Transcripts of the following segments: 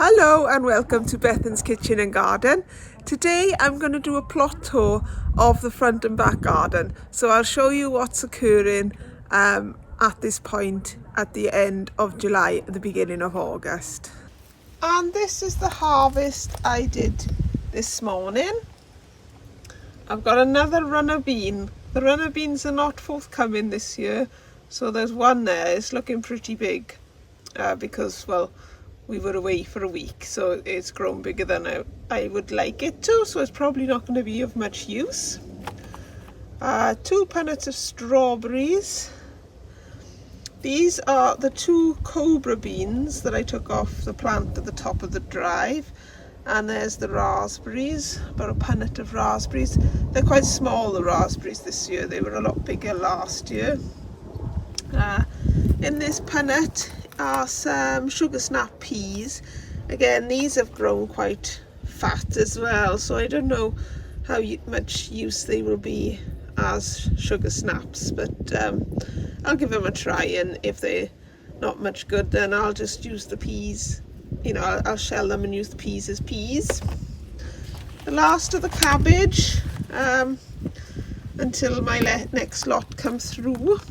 Hello and welcome to Bethan's Kitchen and Garden. Today I'm going to do a plot tour of the front and back garden. So I'll show you what's occurring at this point at the end of July, at the beginning of August. And this is the harvest I did this morning. I've got another runner bean. The runner beans are not forthcoming this year, so there's one there. It's looking pretty big because, well, we were away for a week, so it's grown bigger than I would like it to, so it's probably not going to be of much use. 2 punnets of strawberries. These are the 2 cobra beans that I took off the plant at the top of the drive. And there's the raspberries, about a punnet of raspberries. They're quite small, the raspberries, this year. They were a lot bigger last year. In this punnet are some sugar snap peas. Again, these have grown quite fat as well, so I don't know how much use they will be as sugar snaps, but I'll give them a try, and if they're not much good, then I'll just use the peas. You know, I'll shell them and use the peas as peas. The last of the cabbage, until my next lot comes through.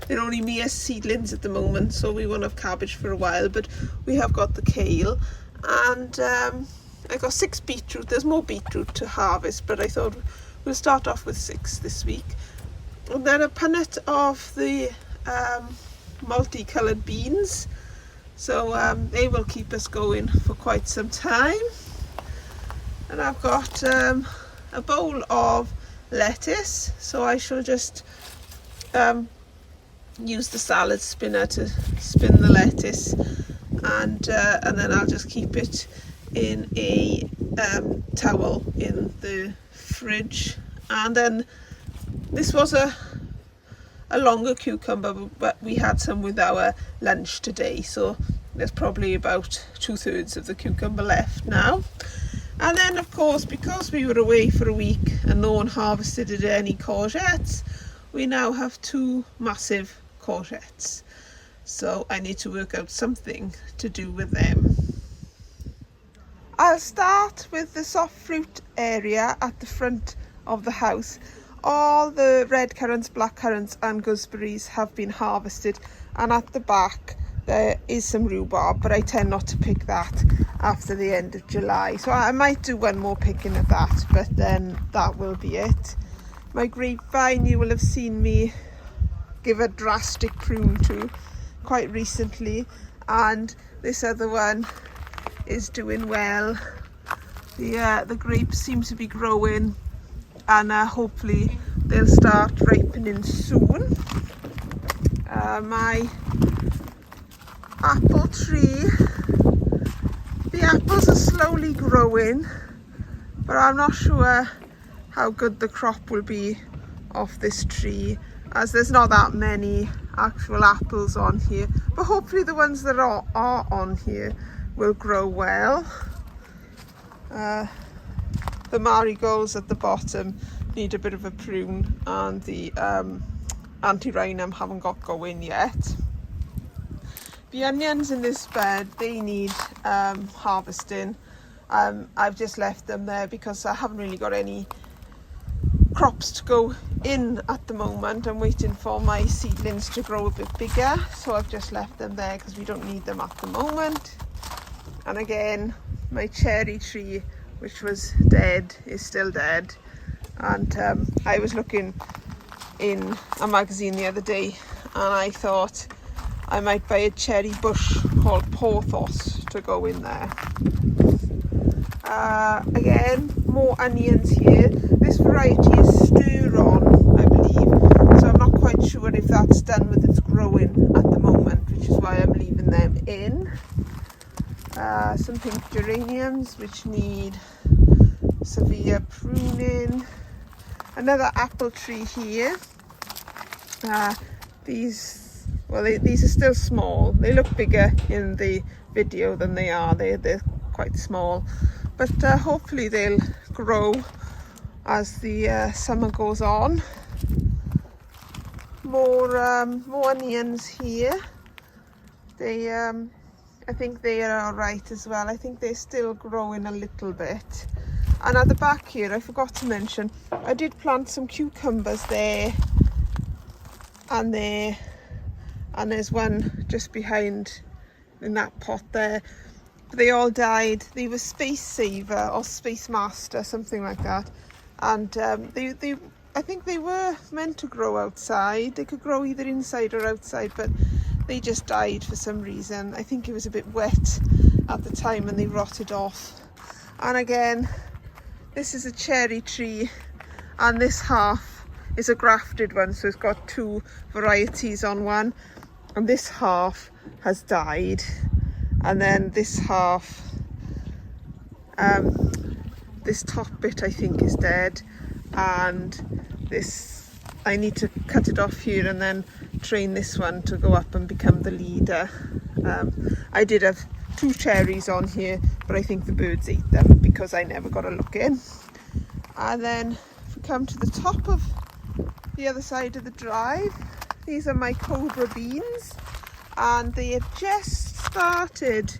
They're only mere seedlings at the moment, so we won't have cabbage for a while, but we have got the kale. And I got 6 beetroot. There's more beetroot to harvest, but I thought we'll start off with 6 this week. And then a punnet of the multicoloured beans. So they will keep us going for quite some time. And I've got a bowl of lettuce, so I shall just use the salad spinner to spin the lettuce, and then I'll just keep it in a towel in the fridge. And then this was a longer cucumber, but we had some with our lunch today, so there's probably about 2/3 of the cucumber left now. And then, of course, because we were away for a week and no one harvested any courgettes, we now have 2 massive courgettes, so I need to work out something to do with them. I'll start with the soft fruit area at the front of the house. All the red currants, black currants and gooseberries have been harvested, and at the back there is some rhubarb, but I tend not to pick that after the end of July, so I might do one more picking of that, but then that will be it. My grapevine, you will have seen me give a drastic prune to quite recently, and this other one is doing well. The grapes seem to be growing, and hopefully they'll start ripening soon. My apple tree, the apples are slowly growing, but I'm not sure how good the crop will be off this tree, as there's not that many actual apples on here, but hopefully the ones that are on here will grow well. The marigolds at the bottom need a bit of a prune, and the antirrhinum haven't got going yet. The onions in this bed, they need harvesting. I've just left them there because I haven't really got any crops to go in at the moment. I'm waiting for my seedlings to grow a bit bigger, so I've just left them there because we don't need them at the moment. And again, my cherry tree, which was dead, is still dead. And I was looking in a magazine the other day, and I thought I might buy a cherry bush called Porthos to go in there. Again, more onions here. This variety is Stir-On, I believe, so I'm not quite sure if that's done with its growing at the moment, which is why I'm leaving them in. Some pink geraniums which need severe pruning. Another apple tree here. These are still small. They look bigger in the video than they are. They're quite small, but hopefully they'll grow as the summer goes on. More onions here. They I think they are all right as well. I think they're still growing a little bit. And at the back here, I forgot to mention, I did plant some cucumbers there and there, and there's one just behind in that pot there. They all died. They were Space Saver or Space Master, something like that. And I think they were meant to grow outside. They could grow either inside or outside, but they just died for some reason. I think it was a bit wet at the time and they rotted off. And again, this is a cherry tree, and this half is a grafted one, so it's got two varieties on one, and this half has died, and then this half, this top bit I think is dead, and this, I need to cut it off here and then train this one to go up and become the leader. I did have two cherries on here, but I think the birds ate them because I never got a look in. And then if we come to the top of the other side of the drive, these are my cobra beans, and they have just started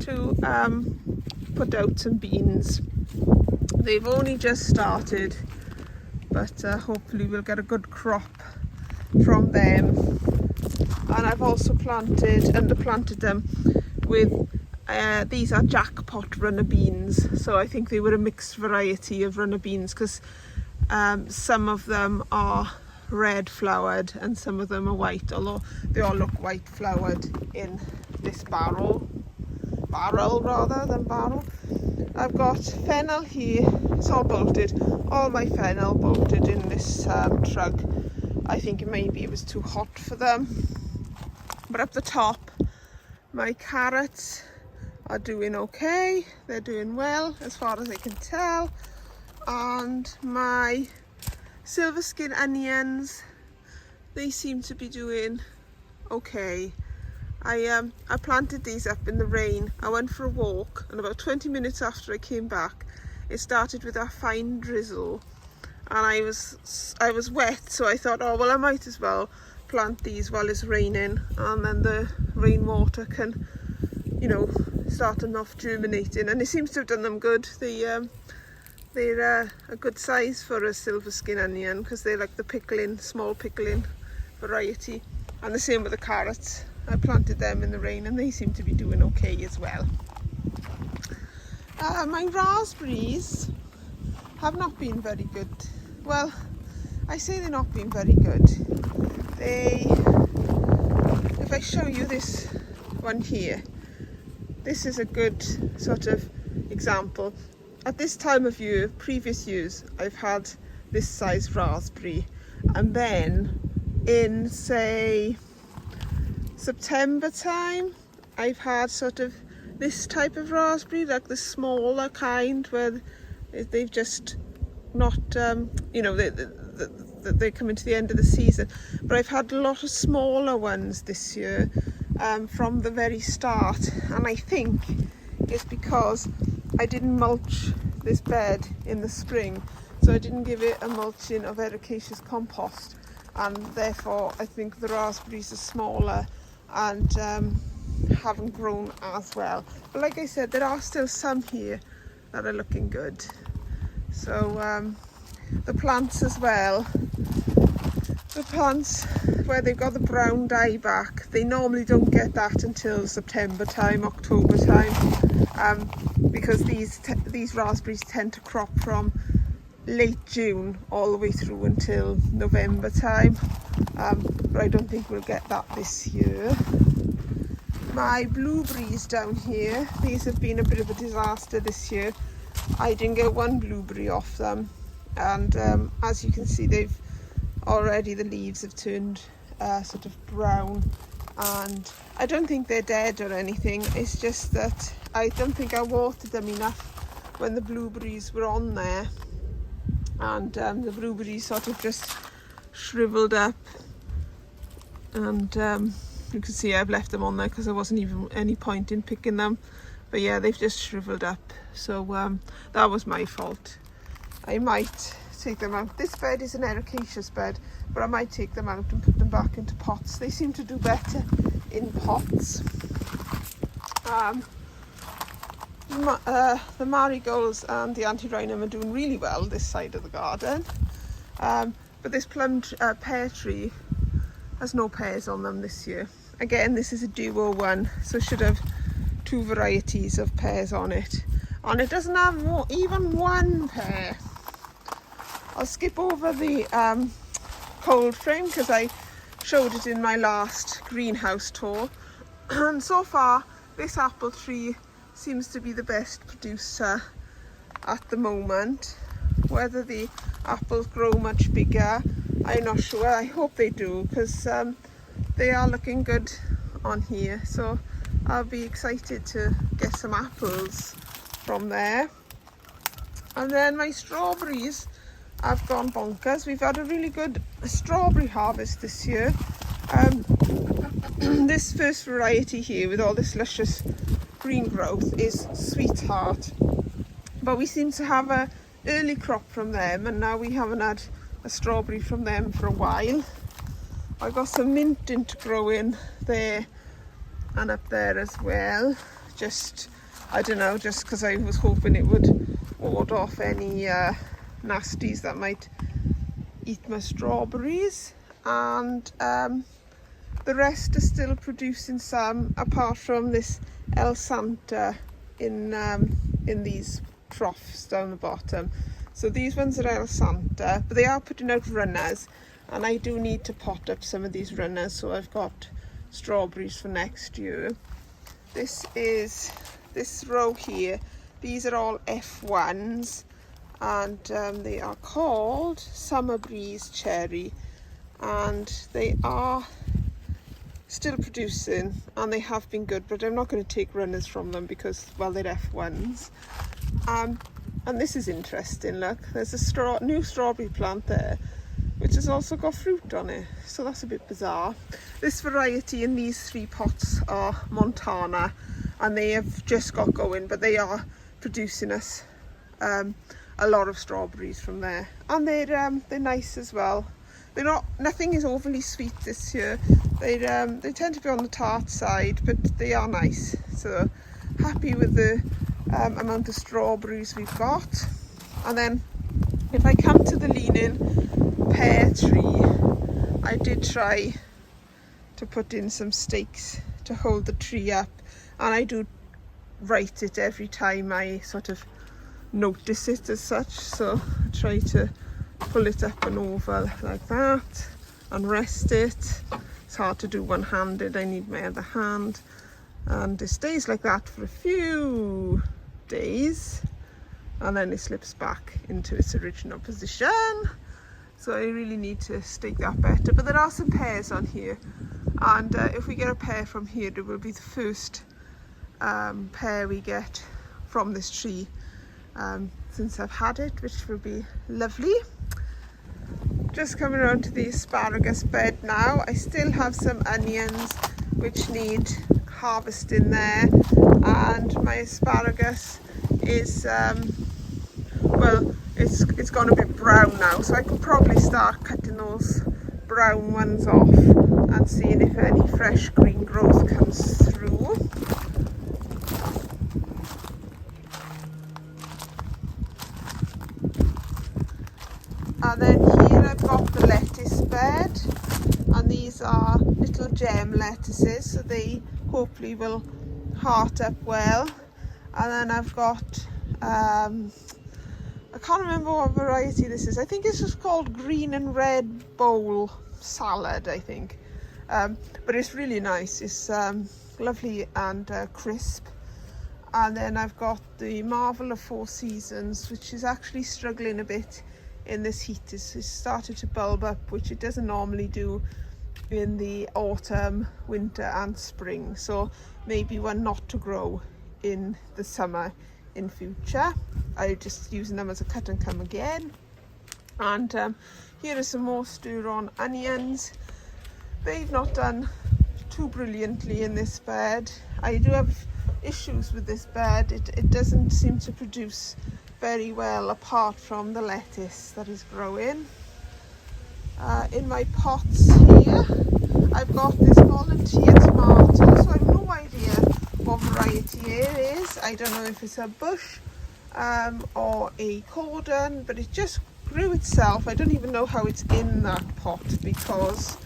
to put out some beans. They've only just started, but hopefully we'll get a good crop from them. And I've also underplanted them with these are jackpot runner beans, so I think they were a mixed variety of runner beans, because some of them are red flowered and some of them are white, although they all look white flowered in this barrel rather than barrel. I've got fennel here, it's all bolted, all my fennel bolted in this truck. I think maybe it was too hot for them. But up the top, my carrots are doing okay, they're doing well as far as I can tell, and my silver skin onions, they seem to be doing okay. I planted these up in the rain. I went for a walk, and about 20 minutes after I came back, it started with a fine drizzle, and I was wet, so I thought, oh well, I might as well plant these while it's raining, and then the rainwater can, you know, start them off germinating. And it seems to have done them good. They're a good size for a silver skin onion, because they're like the pickling, small pickling variety. And the same with the carrots. I planted them in the rain and they seem to be doing okay as well. My raspberries have not been very good. Well, I say they're not been very good. If I show you this one here, this is a good sort of example. At this time of year, previous years, I've had this size raspberry, and then in say September time, I've had sort of this type of raspberry, like the smaller kind, where they've just not, you know, they come into the end of the season. But I've had a lot of smaller ones this year from the very start, and I think it's because I didn't mulch this bed in the spring, so I didn't give it a mulching of ericaceous compost, and therefore I think the raspberries are smaller and haven't grown as well. But like I said, there are still some here that are looking good. So the plants as well, the plants where they've got the brown dye back, they normally don't get that until September time, October time, because these raspberries tend to crop from late June all the way through until November time, but I don't think we'll get that this year. My blueberries down here, these have been a bit of a disaster this year. I didn't get one blueberry off them, and as you can see, they've already, the leaves have turned sort of brown, and I don't think they're dead or anything. It's just that I don't think I watered them enough when the blueberries were on there, and the blueberries sort of just shriveled up, and you can see I've left them on there because there wasn't even any point in picking them. But yeah, they've just shriveled up, so that was my fault. I might take them out. This bed is an ericaceous bed, but I might take them out and put them back into pots. They seem to do better in pots. The marigolds and the antirrhinum are doing really well this side of the garden, but this pear tree has no pears on them this year. Again, this is a duo one, so it should have 2 varieties of pears on it, and it doesn't have even one pear. I'll skip over the cold frame because I showed it in my last greenhouse tour, and so far this apple tree seems to be the best producer at the moment. Whether the apples grow much bigger, I'm not sure. I hope they do, because they are looking good on here, so I'll be excited to get some apples from there. And then my strawberries have gone bonkers. We've had a really good strawberry harvest this year. This first variety here with all this luscious green growth is Sweetheart, but we seem to have an early crop from them, and now we haven't had a strawberry from them for a while. I got some mint into growing there and up there as well, I don't know, just because I was hoping it would ward off any nasties that might eat my strawberries. And the rest are still producing some, apart from this El Santa in these troughs down the bottom. So these ones are El Santa, but they are putting out runners, and I do need to pot up some of these runners, so I've got strawberries for next year. This row here, these are all F1s, and they are called Summer Breeze Cherry, and they are still producing, and they have been good, but I'm not going to take runners from them because, well, they're F1s. And this is interesting, look, there's a new strawberry plant there which has also got fruit on it, so that's a bit bizarre. This variety in these 3 pots are Montana, and they have just got going, but they are producing us a lot of strawberries from there, and they're nice as well. Nothing is overly sweet this year. They tend to be on the tart side, but they are nice. So happy with the amount of strawberries we've got. And then if I come to the leaning pear tree, I did try to put in some stakes to hold the tree up, and I do write it every time I sort of notice it as such. So I try to pull it up and over like that and rest it. It's hard to do one-handed, I need my other hand, and it stays like that for a few days, and then it slips back into its original position. So I really need to stake that better, but there are some pears on here, and if we get a pear from here, it will be the first pear we get from this tree since I've had it, which will be lovely. Just coming around to the asparagus bed now. I still have some onions which need harvesting there, and my asparagus is well, it's gone a bit brown now, so I could probably start cutting those brown ones off and seeing if any fresh green growth comes through. And then here I've got the lettuce bed, and these are little gem lettuces, so they hopefully will heart up well. And then I've got I can't remember what variety this is. I think it's just called green and red bowl salad, I think, but it's really nice. It's lovely and crisp. And then I've got the Marvel of Four Seasons, which is actually struggling a bit in this heat. It's started to bulb up, which it doesn't normally do in the autumn, winter and spring, so maybe one not to grow in the summer in future. I'm just using them as a cut and come again. And here are some more stir-on onions. They've not done too brilliantly in this bed. I do have issues with this bed. It doesn't seem to produce very well apart from the lettuce that is growing. In my pots here, I've got this volunteer tomato, so I have no idea what variety it is. I don't know if it's a bush or a cordon, but it just grew itself. I don't even know how it's in that pot, because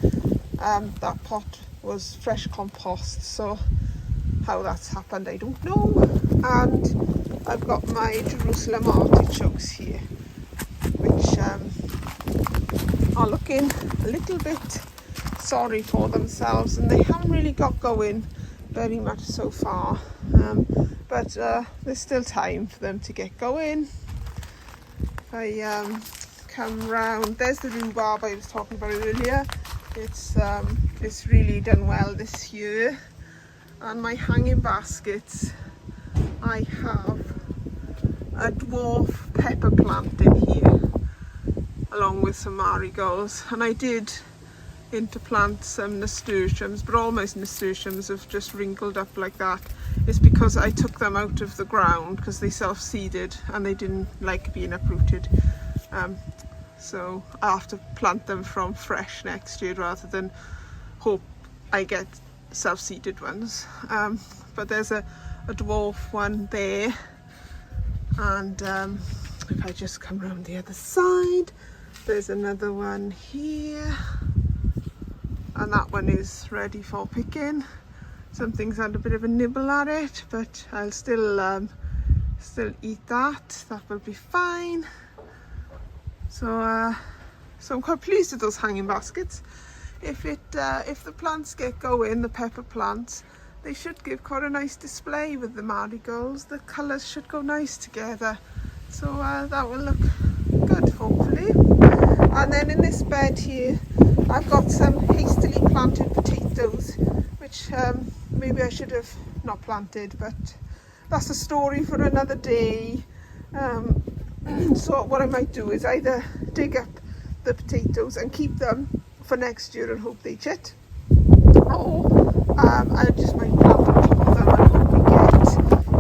that pot was fresh compost, so how that's happened I don't know. And I've got my Jerusalem artichokes here, which are looking a little bit sorry for themselves, and they haven't really got going very much so far, but there's still time for them to get going. If I come round, there's the rhubarb I was talking about earlier. It's really done well this year. And my hanging baskets, I have a dwarf pepper plant in here along with some marigolds, and I did interplant some nasturtiums, but all my nasturtiums have just wrinkled up like that. It's because I took them out of the ground because they self-seeded and they didn't like being uprooted, so I have to plant them from fresh next year rather than hope I get self-seeded ones. But there's a dwarf one there, and if I just come around the other side, there's another one here, and that one is ready for picking. Something's had a bit of a nibble at it, but I'll still eat that. That will be fine. So I'm quite pleased with those hanging baskets. If the plants get going, the pepper plants, they should give quite a nice display with the marigolds. The colours should go nice together, so that will look good, hopefully. And then in this bed here, I've got some hastily planted potatoes, which maybe I should have not planted, but that's a story for another day. So what I might do is either dig up the potatoes and keep them for next year and hope they chit, or I just might plant on top of them and hope we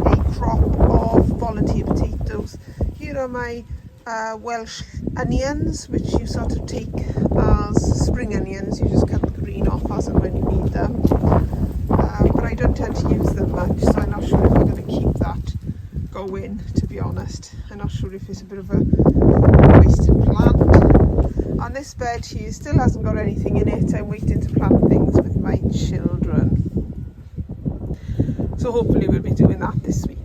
get a crop of volunteer potatoes. Here are my Welsh onions, which you sort of take as spring onions. You just cut the green off as and when you need them, but I don't tend to use them much, so I'm not sure if I'm going to keep that going, to be honest. I'm not sure if it's a bit of a wasted plant. On this bed here still hasn't got anything in it. I'm waiting to plant things with my children, so hopefully we'll be doing that this week.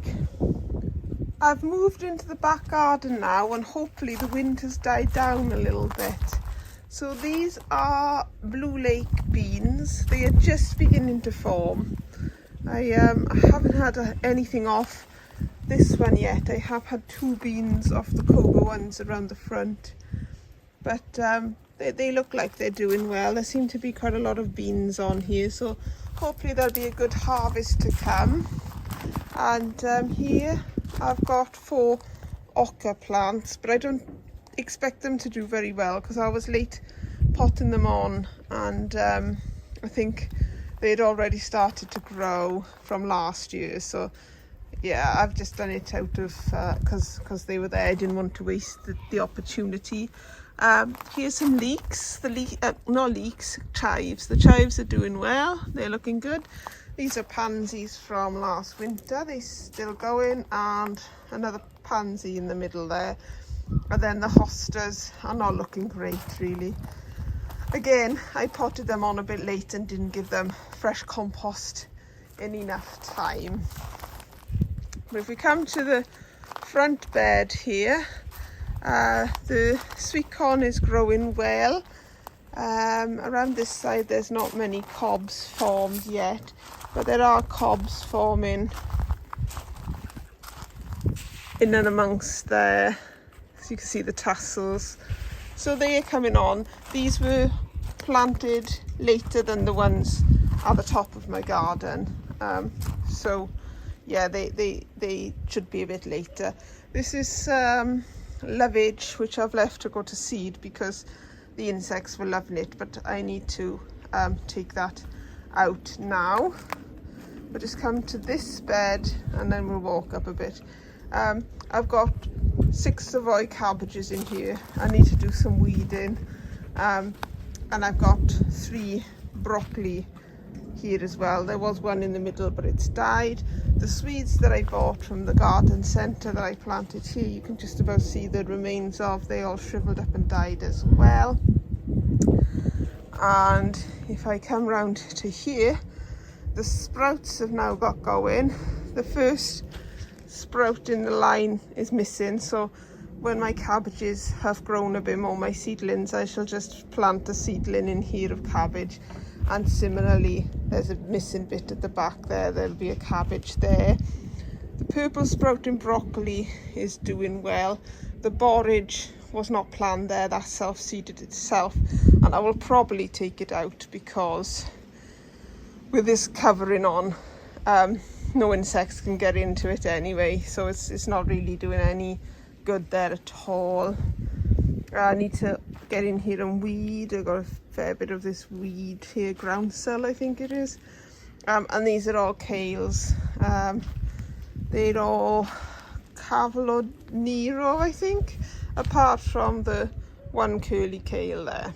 I've moved into the back garden now, and hopefully the wind has died down a little bit. So these are Blue Lake beans. They are just beginning to form. I haven't had anything off this one yet. I have had 2 beans off the Kogo ones around the front, but they look like they're doing well. There seem to be quite a lot of beans on here, so hopefully there'll be a good harvest to come. And here I've got 4 ochre plants, but I don't expect them to do very well because I was late potting them on, and I think they'd already started to grow from last year. So yeah, I've just done it out of because they were there. I didn't want to waste the opportunity. Here's some leeks. Not leeks, chives. The chives are doing well. They're looking good. These are pansies from last winter. They're still going, and another pansy in the middle there. And then the hostas are not looking great, really. Again, I potted them on a bit late and didn't give them fresh compost in enough time. But if we come to the front bed here, the sweet corn is growing well. Around this side there's not many cobs formed yet, but there are cobs forming in and amongst there, so you can see the tassels. So they are coming on. These were planted later than the ones at the top of my garden, so yeah, they should be a bit later. This is lovage, which I've left to go to seed because the insects were loving it, but I need to take that out now. We'll just come to this bed and then we'll walk up a bit. I've got 6 Savoy cabbages in here. I need to do some weeding, and I've got 3 broccoli here as well. There was one in the middle, but it's died. The Swedes that I bought from the garden centre that I planted here, you can just about see the remains of. They all shriveled up and died as well. And if I come round to here, the sprouts have now got going. The first sprout in the line is missing, so when my cabbages have grown a bit more, my seedlings, I shall just plant a seedling in here of cabbage. And similarly, there's a missing bit at the back there, there'll be a cabbage there. The purple sprouting broccoli is doing well. The borage was not planned there, that self-seeded itself, and I will probably take it out because with this covering on, no insects can get into it anyway, so it's not really doing any good there at all. I need to get in here and weed. I've got a fair bit of this weed here, groundsel I think it is, and these are all kales. They're all Cavolo Nero I think, apart from the one curly kale there.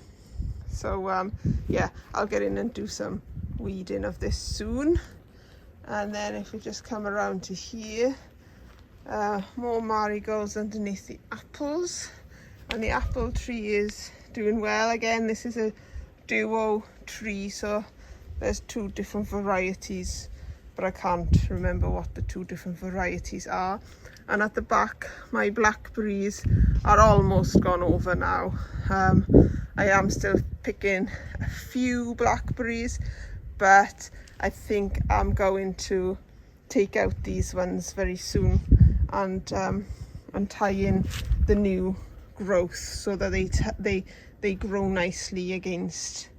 So yeah, I'll get in and do some weeding of this soon. And then if we just come around to here, more marigolds underneath the apples, and the apple tree is doing well. Again, this is a duo tree, so there's two different varieties, but I can't remember what the two different varieties are. And at the back, my blackberries are almost gone over now. I am still picking a few blackberries, but I think I'm going to take out these ones very soon and tie in the new growth so that they grow nicely against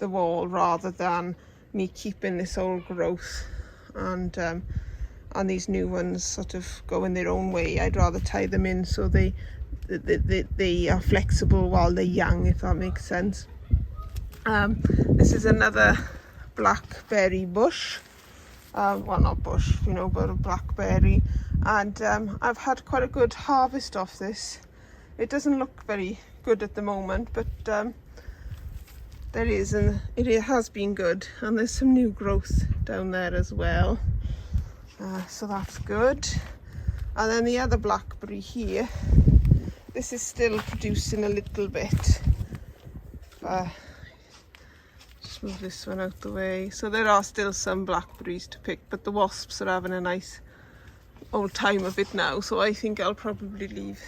the wall, rather than me keeping this old growth and these new ones sort of go in their own way. I'd rather tie them in so they are flexible while they're young, if that makes sense. This is another blackberry bush, well, not bush, you know, but a blackberry, and I've had quite a good harvest off this. It doesn't look very good at the moment, but there is, and it has been good, and there's some new growth down there as well, so that's good. And then the other blackberry here, this is still producing a little bit. Just move this one out the way. So there are still some blackberries to pick, but the wasps are having a nice old time of it now, so I think I'll probably leave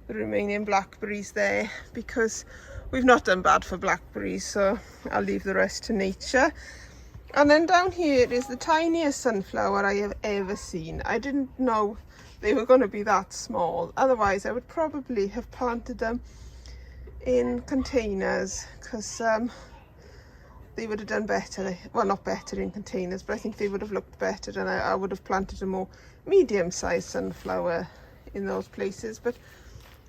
the remaining blackberries there, because we've not done bad for blackberries, so I'll leave the rest to nature. And then down here is the tiniest sunflower I have ever seen. I didn't know they were going to be that small, otherwise I would probably have planted them in containers, because they would have done better. Well, not better in containers, but I think they would have looked better, and I would have planted a more medium-sized sunflower in those places. But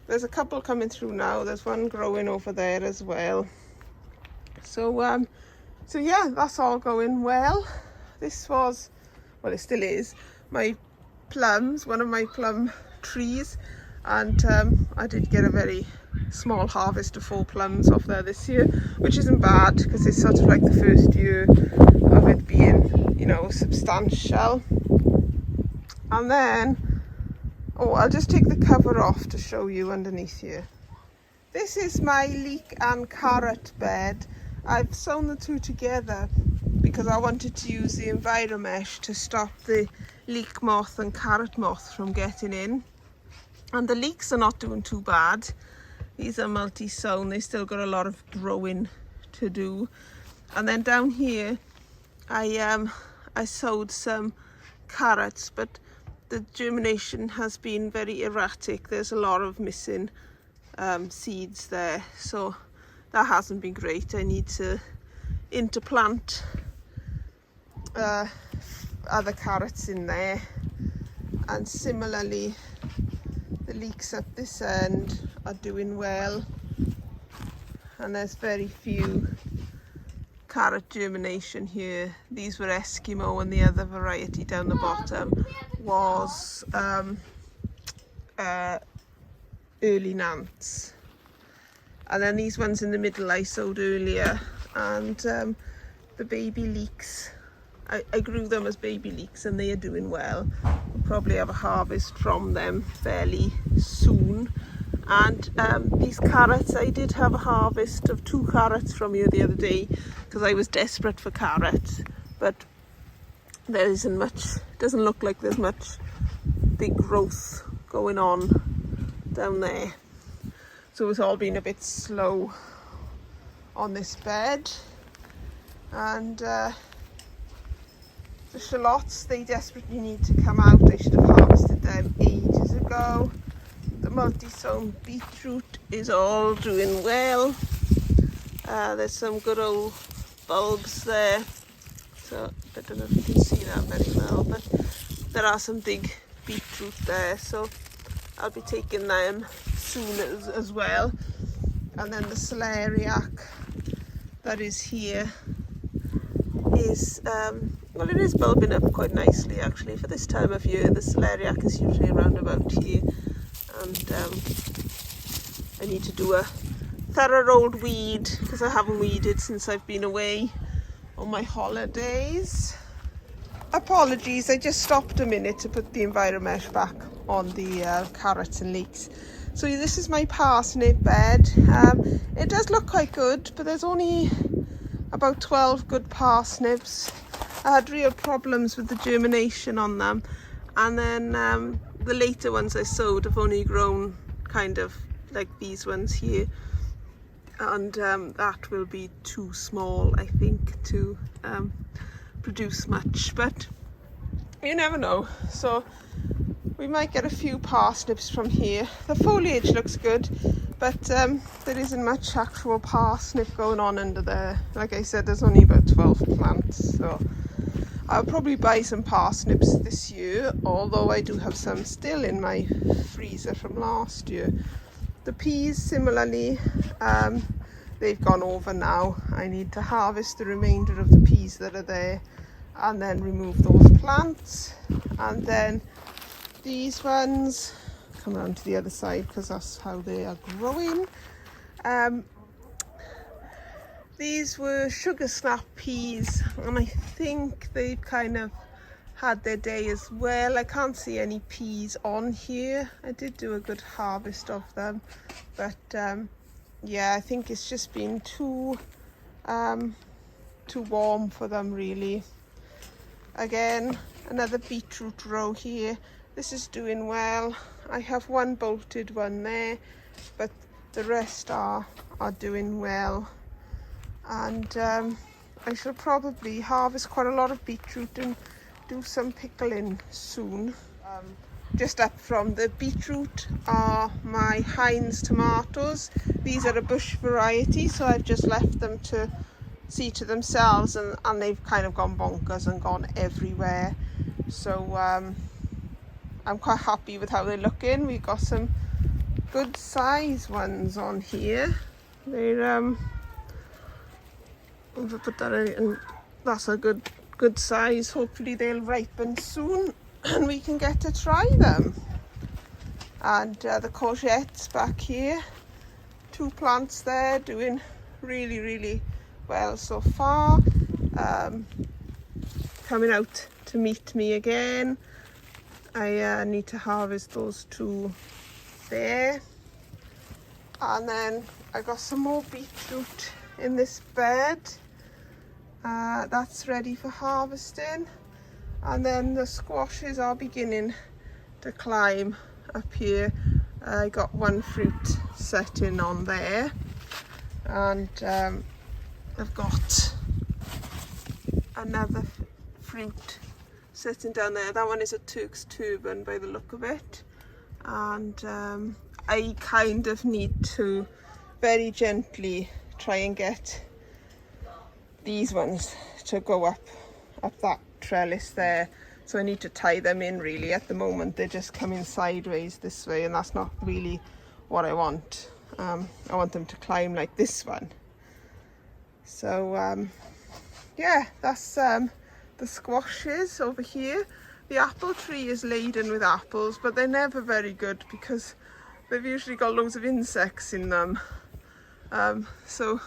there's a couple coming through now. There's one growing over there as well. So so yeah, that's all going well. This was, well, it still is, my plums, one of my plum trees, and I did get a very small harvest of 4 plums off there this year, which isn't bad, because it's sort of like the first year of it being, you know, substantial. And then, oh, I'll just take the cover off to show you underneath here. This is my leek and carrot bed. I've sewn the two together because I wanted to use the Enviromesh to stop the leek moth and carrot moth from getting in. And the leeks are not doing too bad. These are multi-sown. They still got a lot of growing to do. And then down here, I sowed some carrots, but the germination has been very erratic. There's a lot of missing seeds there, so that hasn't been great. I need to interplant other carrots in there. And similarly, the leeks up this end are doing well, and there's very few carrot germination here. These were Eskimo, and the other variety down the bottom was early Nance. And then these ones in the middle I sowed earlier, and the baby leeks. I grew them as baby leeks and they are doing well. We'll probably have a harvest from them fairly soon. And these carrots, I did have a harvest of 2 carrots from here the other day because I was desperate for carrots, but there isn't much, doesn't look like there's much big growth going on down there. So it's all been a bit slow on this bed. And the shallots, they desperately need to come out. I should have harvested them ages ago. The multi-sown beetroot is all doing well. There's some good old bulbs there, so I don't know if you can see that very well, but there are some big beetroot there, so I'll be taking them soon as well. And then the celeriac that is here is well, it is bulbing up quite nicely actually for this time of year. The celeriac is usually around about here, and I need to do a thorough old weed because I haven't weeded since I've been away on my holidays. Apologies, I just stopped a minute to put the Enviromesh back on the carrots and leeks. So this is my parsnip bed. It does look quite good, but there's only about 12 good parsnips. I had real problems with the germination on them, and then the later ones I sowed have only grown kind of like these ones here, and that will be too small, I think, to produce much, but you never know. So we might get a few parsnips from here. The foliage looks good, but there isn't much actual parsnip going on under there. Like I said, there's only about 12 plants, so I'll probably buy some parsnips this year, although I do have some still in my freezer from last year. The peas, similarly, they've gone over now. I need to harvest the remainder of the peas that are there and then remove those plants. And then these ones, come around to the other side because that's how they are growing. These were sugar snap peas, and I think they've kind of had their day as well. I can't see any peas on here. I did do a good harvest of them, but yeah, I think it's just been too warm for them really. Again, another beetroot row here. This is doing well. I have one bolted one there, but the rest are doing well. And I shall probably harvest quite a lot of beetroot and do some pickling soon. Just up from the beetroot are my Heinz tomatoes. These are a bush variety, so I've just left them to see to themselves, and they've kind of gone bonkers and gone everywhere. So I'm quite happy with how they're looking. We've got some good size ones on here. They're I'll put that in, and that's a good size. Hopefully they'll ripen soon and we can get to try them. And the courgettes back here, 2 plants there, doing really well so far. Coming out to meet me again. I need to harvest those 2 there. And then I got some more beetroot in this bed. That's ready for harvesting. And then the squashes are beginning to climb up here. I got 1 fruit setting on there, and I've got another fruit sitting down there. That one is a Turk's turban by the look of it, and I kind of need to very gently try and get these ones to go up that trellis there. So I need to tie them in really. At the moment they're just coming sideways this way, and that's not really what I want. I want them to climb like this one. So yeah, that's the squashes over here. The apple tree is laden with apples, but they're never very good because they've usually got loads of insects in them. So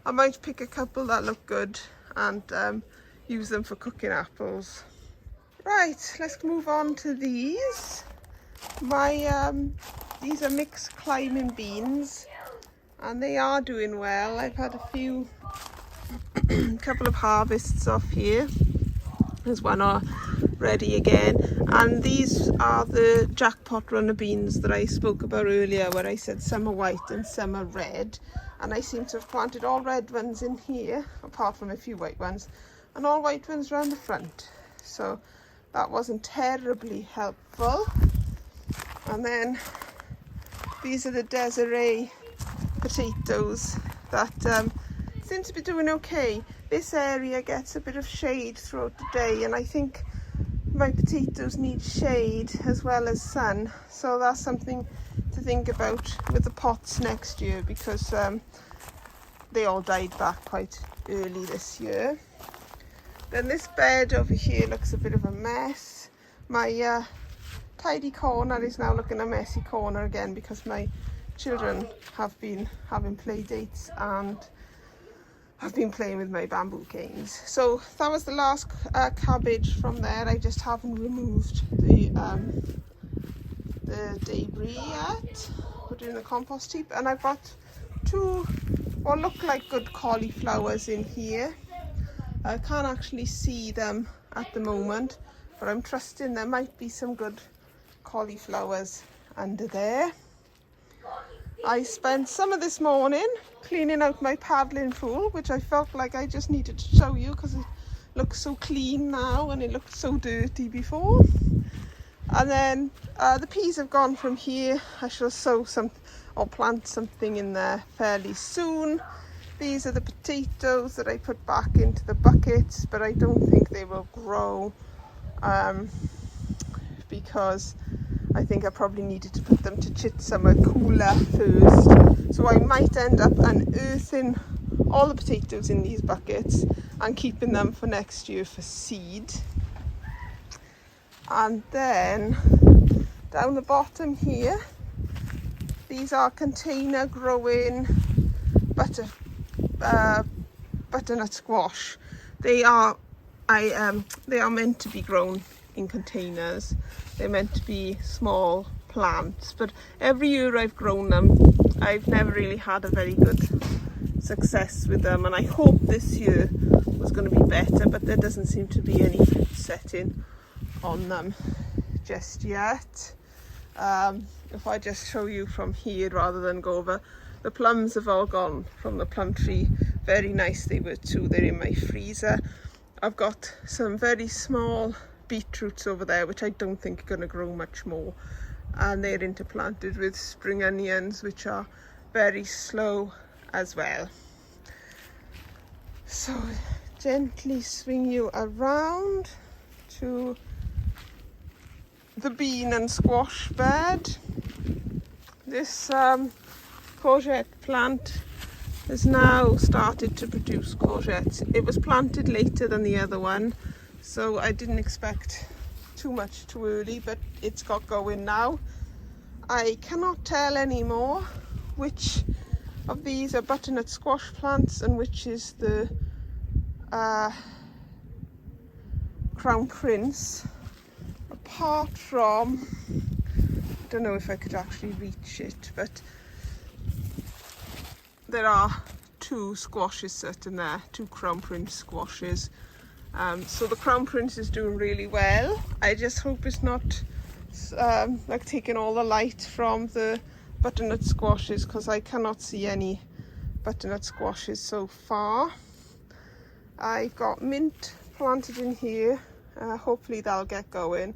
I might pick a couple that look good and use them for cooking apples. Right, let's move on to these. These are mixed climbing beans, and they are doing well. I've had a couple of harvests off here. There's one already again, and these are the jackpot runner beans that I spoke about earlier, where I said some are white and some are red, and I seem to have planted all red ones in here, apart from a few white ones, and all white ones around the front, so that wasn't terribly helpful. And then these are the Desiree potatoes that seem to be doing okay. This area gets a bit of shade throughout the day, and I think my potatoes need shade as well as sun, so that's something to think about with the pots next year, because they all died back quite early this year. Then this bed over here looks a bit of a mess. My tidy corner is now looking a messy corner again, because my children have been having play dates and I've been playing with my bamboo canes. So that was the last cabbage from there. I just haven't removed the debris yet. Put it in the compost heap, and I've got two what look like good cauliflowers in here. I can't actually see them at the moment, but I'm trusting there might be some good cauliflowers under there. I spent some of this morning cleaning out my paddling pool, which I felt like I just needed to show you because it looks so clean now and it looked so dirty before. And then the peas have gone from here. I shall sow some or plant something in there fairly soon. These are the potatoes that I put back into the buckets, but I don't think they will grow because I think I probably needed to put them to chit somewhere cooler first. So I might end up unearthing all the potatoes in these buckets and keeping them for next year for seed. And then down the bottom here, these are container growing butternut squash. They are meant to be grown in containers. They're meant to be small plants, but every year I've grown them, I've never really had a very good success with them, and I hope this year was going to be better, but there doesn't seem to be any fruit setting on them just yet. If I just show you from here rather than go over, the plums have all gone from the plum tree. Very nice they were too. They're in my freezer. I've got some very small beetroots over there, which I don't think are going to grow much more, and they're interplanted with spring onions, which are very slow as well. So gently swing you around to the bean and squash bed. This courgette plant has now started to produce courgettes. It was planted later than the other one, so I didn't expect too much too early, but it's got going now. I cannot tell anymore which of these are butternut squash plants and which is the Crown Prince, apart from, I don't know if I could actually reach it, but there are two squashes sitting there, two Crown Prince squashes. So the Crown Prince is doing really well. I just hope it's not like taking all the light from the butternut squashes, because I cannot see any butternut squashes so far. I've got mint planted in here. Hopefully that'll get going.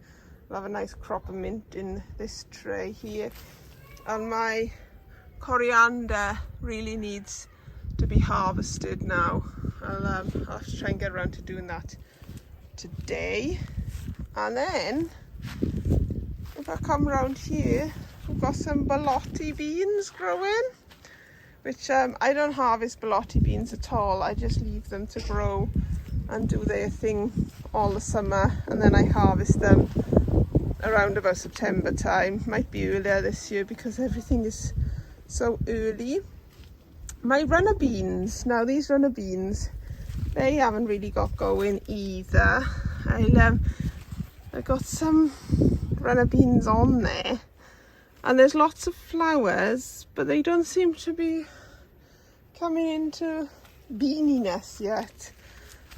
I'll have a nice crop of mint in this tray here. And my coriander really needs to be harvested now. I'll have to try and get around to doing that today. And then if I come around here, we've got some borlotti beans growing, which I don't harvest borlotti beans at all. I just leave them to grow and do their thing all the summer, and then I harvest them around about September time. Might be earlier this year because everything is so early. My runner beans, now these runner beans, they haven't really got going either. I got some runner beans on there, and there's lots of flowers, but they don't seem to be coming into beaniness yet.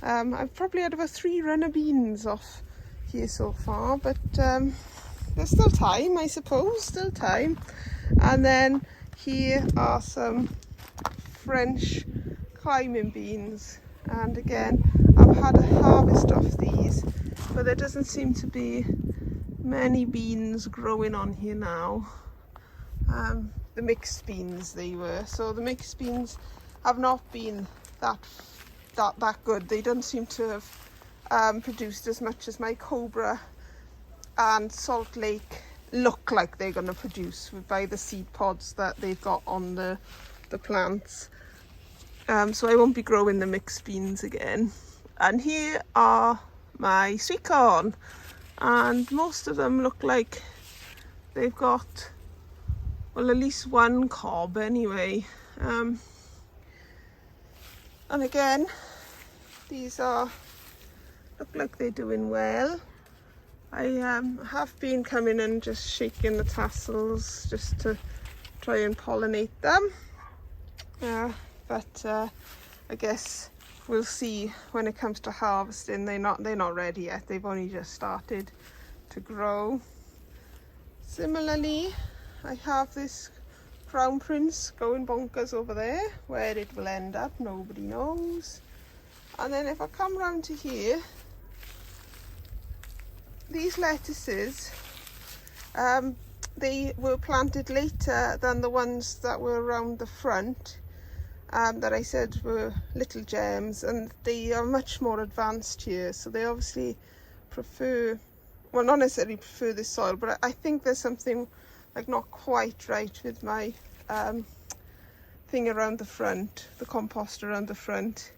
I've probably had about 3 runner beans off here so far, but there's still time, I suppose, still time. And then here are some French climbing beans, and again I've had a harvest of these, but there doesn't seem to be many beans growing on here now. The mixed beans they were, so the mixed beans have not been that good. They don't seem to have produced as much as my Cobra and Salt Lake look like they're going to produce by the seed pods that they've got on the plants. So I won't be growing the mixed beans again. And here are my sweet corn, and most of them look like they've got, well, at least one cob anyway. And again, these look like they're doing well. I have been coming and just shaking the tassels just to try and pollinate them. But I guess we'll see when it comes to harvesting. They're not ready yet. They've only just started to grow. Similarly, I have this Crown Prince going bonkers over there. Where it will end up, nobody knows. And then if I come round to here, these lettuces, they were planted later than the ones that were around the front, that I said were little gems, and they are much more advanced here. So they obviously prefer, well, not necessarily prefer this soil, but I think there's something like not quite right with my thing around the front, the compost around the front.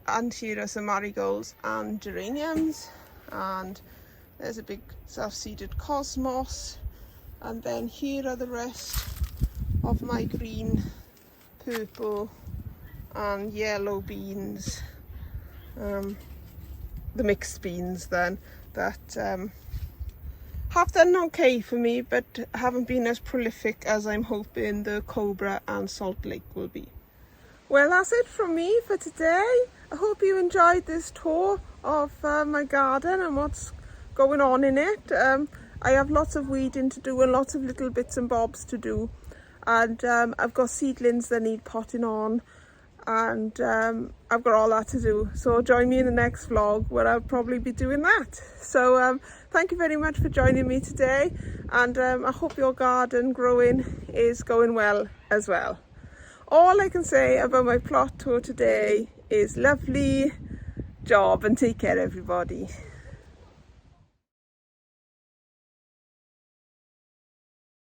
And here are some marigolds and geraniums, and there's a big self-seeded cosmos, and then here are the rest of my green, purple and yellow beans, the mixed beans then, that have done okay for me, but haven't been as prolific as I'm hoping the Cobra and Salt Lake will be. Well, that's it from me for today. I hope you enjoyed this tour of my garden and what's going on in it. I have lots of weeding to do and lots of little bits and bobs to do. And I've got seedlings that need potting on, and I've got all that to do. So join me in the next vlog where I'll probably be doing that. So thank you very much for joining me today, and I hope your garden growing is going well as well. All I can say about my plot tour today is lovely job, and take care everybody.